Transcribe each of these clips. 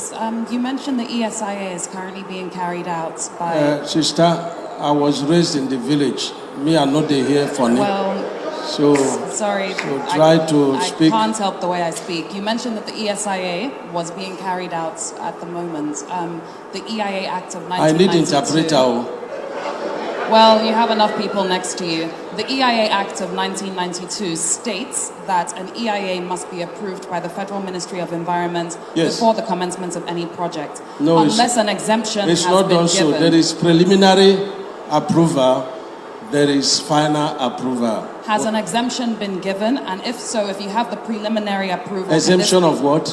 Greetings. You mentioned the ESIA is currently being carried out by... Sister, I was raised in the village. Me, I'm not here for me. Well, so sorry, I can't help the way I speak. You mentioned that the ESIA was being carried out at the moment. The EIA Act of 1992... I need interpreter. Well, you have enough people next to you. The EIA Act of 1992 states that an EIA must be approved by the Federal Ministry of Environment before the commencement of any project. No, unless an exemption has been given. It's not done so. There is preliminary approval, there is final approval. Has an exemption been given? And if so, if you have the preliminary approval... Exemption of what?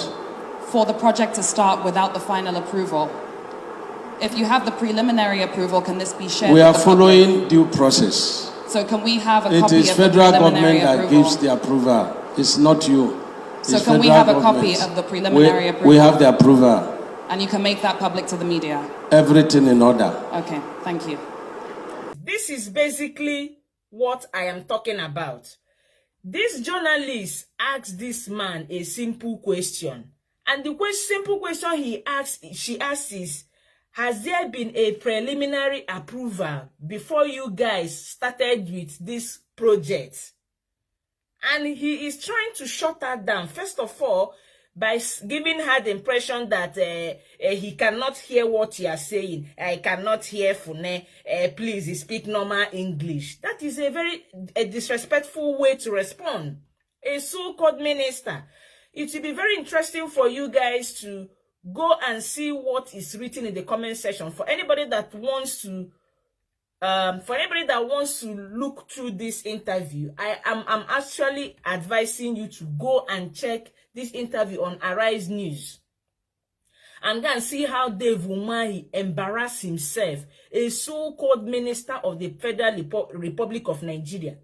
For the project to start without the final approval. If you have the preliminary approval, can this be shared? We are following due process. So can we have a copy of the preliminary approval? It is federal government that gives the approval. It's not you. So can we have a copy of the preliminary approval? We have the approval. And you can make that public to the media? Everything in order. Okay, thank you. This is basically what I am talking about. This journalist asked this man a simple question. And the simple question she asks is, has there been a preliminary approval before you guys started with this project? And he is trying to shut her down, first of all, by giving her the impression that he cannot hear what you are saying. I cannot hear Fune. Please speak normal English. That is a very disrespectful way to respond. A so-called minister. It will be very interesting for you guys to go and see what is written in the comment section. For anybody that wants to look through this interview, I'm actually advising you to go and check this interview on Arise News and go and see how Dave Umahi embarrassed himself, a so-called minister of the Federal Republic of Nigeria.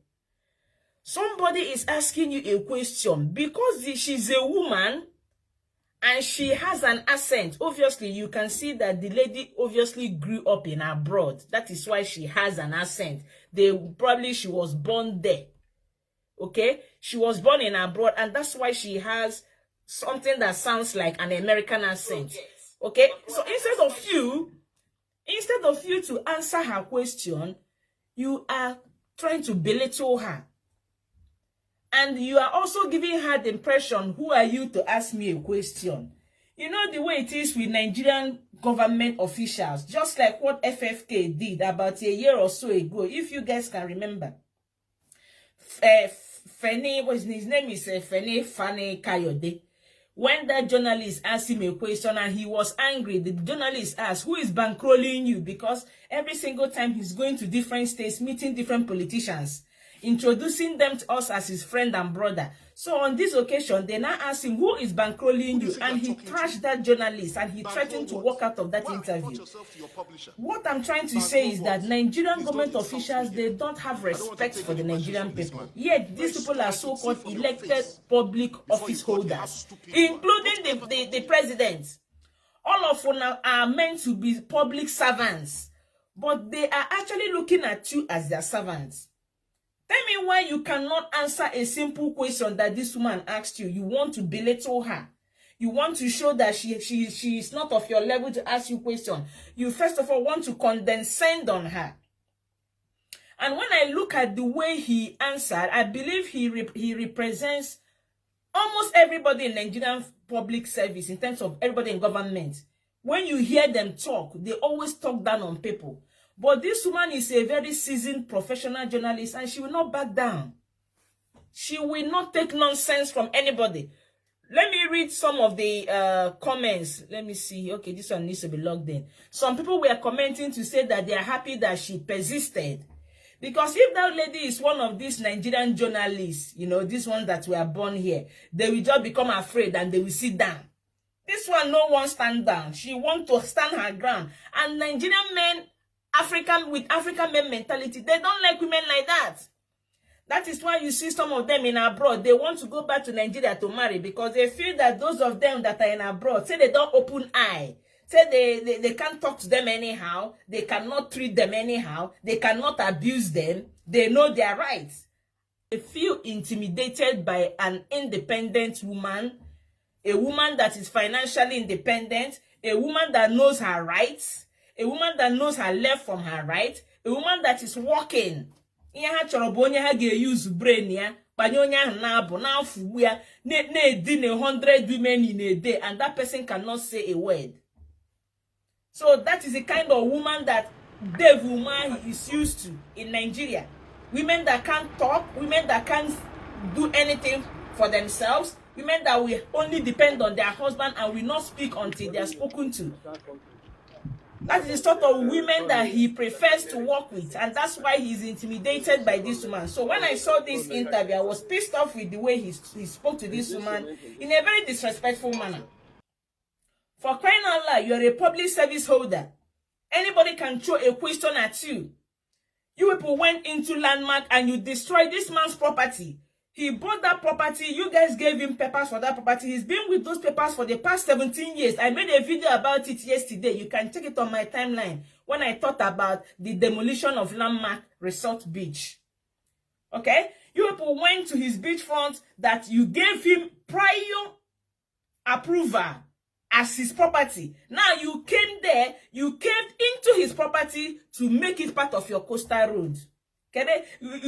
Somebody is asking you a question because she's a woman and she has an accent. Obviously, you can see that the lady obviously grew up in abroad. That is why she has an accent. She was born there. Okay? She was born in abroad, and that's why she has something that sounds like an American accent. Okay? So instead of you to answer her question, you are trying to belittle her. And you are also giving her the impression, who are you to ask me a question? You know the way it is with Nigerian government officials, just like what FFK did about a year or so ago, if you guys can remember. His name is Fane Kayode. When that journalist asked him a question and he was angry, the journalist asked, who is bankrolling you? Because every single time he's going to different states, meeting different politicians, introducing them to us as his friend and brother. So on this occasion, they now asked him, who is bankrolling you? And he trashed that journalist and he threatened to walk out of that interview. What I'm trying to say is that Nigerian government officials, they don't have respect for the Nigerian people. Yet these people are so-called elected public office holders, including the president. All of them are meant to be public servants, but they are actually looking at you as their servants. Tell me why you cannot answer a simple question that this woman asked you. You want to belittle her. You want to show that she is not of your level to ask you question. You first of all want to condescend on her. And when I look at the way he answered, I believe he represents almost everybody in Nigerian public service in terms of everybody in government. When you hear them talk, they always talk down on people. But this woman is a very seasoned professional journalist and she will not back down. She will not take nonsense from anybody. Let me read some of the comments. Let me see. Okay, this one needs to be logged in. Some people were commenting to say that they are happy that she persisted. Because if that lady is one of these Nigerian journalists, you know, these ones that were born here, they will just become afraid and they will sit down. This one, no one stand down. She wants to stand her ground. And Nigerian men, with African men mentality, they don't like women like that. That is why you see some of them in abroad, they want to go back to Nigeria to marry because they feel that those of them that are in abroad, say they don't open eye, say they can't talk to them anyhow, they cannot treat them anyhow, they cannot abuse them, they know their rights. They feel intimidated by an independent woman a woman that is financially independent, a woman that knows her rights, a woman that knows her left from her right, a woman that is working. Ihe ha chọrọ bụ onye ha ga-use brain ya, banye onye ahụ na-abụ na-afụgbu ya, na-edina 100 women in a day, and that person cannot say a word. So that is the kind of woman that Dave Umahi is used to in Nigeria. Women that can't talk, women that can't do anything for themselves, women that will only depend on their husband and will not speak until they are spoken to. That is the sort of women that he prefers to work with, and that's why he's intimidated by this woman. So when I saw this interview, I was pissed off with the way he spoke to this woman in a very disrespectful manner. For crying out loud, you're a public service holder. Anybody can throw a question at you. You people went into Landmark and you destroyed this man's property. He bought that property. You guys gave him papers for that property. He's been with those papers for the past 17 years. I made a video about it yesterday. You can check it on my timeline when I talked about the demolition of Landmark Resort Beach. Okay? You people went to his beachfront that you gave him prior approval as his property. Now you came there, you came into his property to make it part of your coastal road. Okay?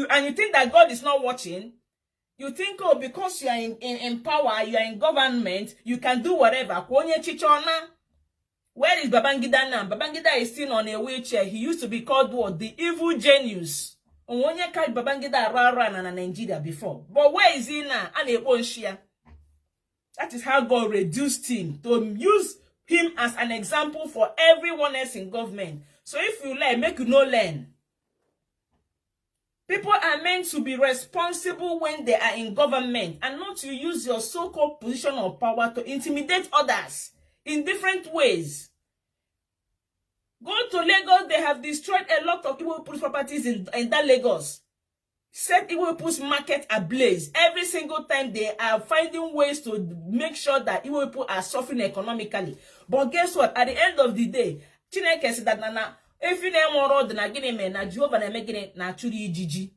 And you think that God is not watching? You think, oh, because you are in power, you are in government, you can do whatever. Where is Babangida now? Babangida is still on a wheelchair. He used to be called what? The evil genius. Babangida ran in Nigeria before. But where is he now? That is how God reduced him, to use him as an example for everyone else in government. So if you learn, make you no learn. People are meant to be responsible when they are in government and not to use your so-called position of power to intimidate others in different ways. Go to Lagos, they have destroyed a lot of Igbo people's properties in that Lagos. Set Igbo people's market ablaze. Every single time they are finding ways to make sure that Igbo people are suffering economically. But guess what? At the end of the day, Chineke said that if you name more na gini me na Jehovah na megini na churi ijiji.